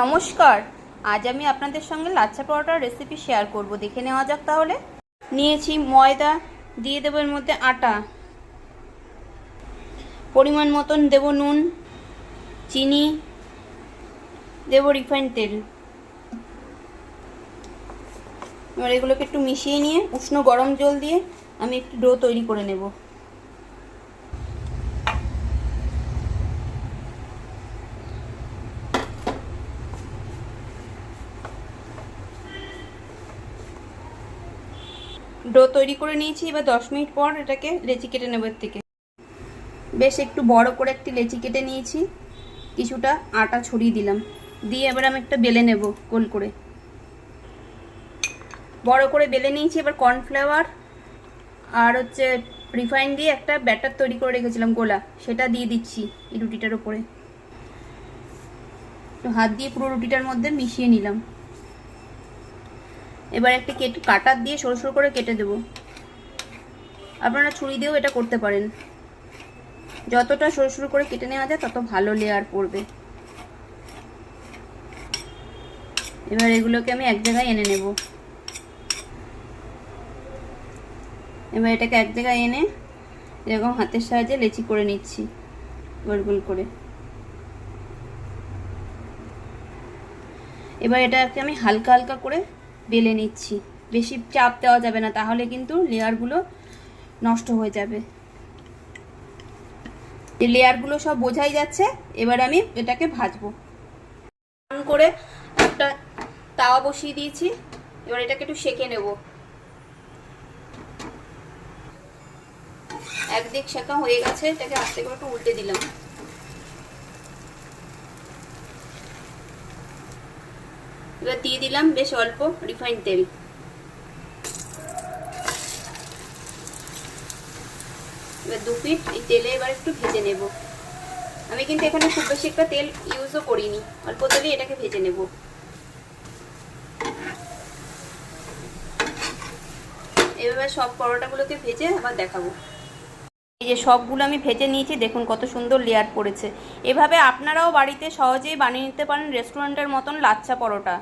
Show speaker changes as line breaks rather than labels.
নমস্কার, আজ আমি আপনাদের সঙ্গে লাচ্ছা পরোটার রেসিপি শেয়ার করব। দেখে নেওয়া যাক তাহলে। নিয়েছি ময়দা, দিয়ে দেবো এর মধ্যে আটা, পরিমাণ মতন দেব নুন, চিনি, দেব রিফাইন্ড তেল। এবার এগুলোকে একটু মিশিয়ে নিয়ে উষ্ণ গরম জল দিয়ে আমি একটু ডো তৈরি করে নেব। ডো তৈরি করে নিয়েছি। এবার 10 মিনিট পর এটাকে লেচি কেটে নেব। এর থেকে বেশ একটু বড় করে একটি লেচি কেটে নিয়েছি, কিছুটা আটা ছড়িয়ে দিলাম, দিয়ে এবার আমি একটা বেলে নেব গোল করে। বড় করে বেলে নিয়েছি। এবার কর্নফ্লাওয়ার আর রিফাইন দিয়ে একটা ব্যাটার তৈরি করে রেখেছিলাম গোলা, সেটা দিয়ে দিচ্ছি এই রুটিটার উপরে। হাত দিয়ে পুরো রুটিটার মধ্যে মিশিয়ে নিলাম। এবার একটা কাটার দিয়ে সরু সরু করে কেটে দেব। আপনারা ছুরি দিয়েও এটা করতে পারেন। যতটা সরু সরু করে কেটে নেওয়া যায় তত ভালো লেয়ার পড়বে। এবার এগুলোকে আমি এক জায়গায় এনে নেব। এবার এটাকে এক জায়গায় এনে এরকম হাতের সাহায্যে লেচি করে নিচ্ছি গোল গোল করে। এবার এটাকে আমি হালকা হালকা করে বেলে নিচ্ছি। বেশি চাপ দেওয়া যাবে না, তাহলে কিন্তু লেয়ারগুলো নষ্ট হয়ে যাবে। এই লেয়ারগুলো সব বোঝাই যাচ্ছে। এবার আমি এটাকে ভাজবো। অন করে একটা তাওয়া বসিয়ে দিয়েছি। এবার এটাকে একটু সেঁকে নেব। একদিক সেঁকা হয়ে গেছে, এটাকে আস্তে করে একটু উল্টে দিলাম। এবার দিয়ে দিলাম বেশ অল্প রিফাইন্ড তেল। এবার 2 পিঠ এই তেলে এবার একটু ভেজে নেব। আমি কিন্তু এখানে খুব বেশি একটা তেল ইউজও করিনি, অল্প তেলে এটাকে ভেজে নেব। এবার সব পরোটাগুলোকে ভেজে আবার দেখাবো। এই যে সবগুলো আমি ভেজে নিয়েছি, দেখুন কত সুন্দর লেয়ার পড়েছে। এভাবে আপনারাও বাড়িতে সহজেই বানিয়ে নিতে পারেন রেস্টুরেন্টের মতন লাচ্ছা পরোটা।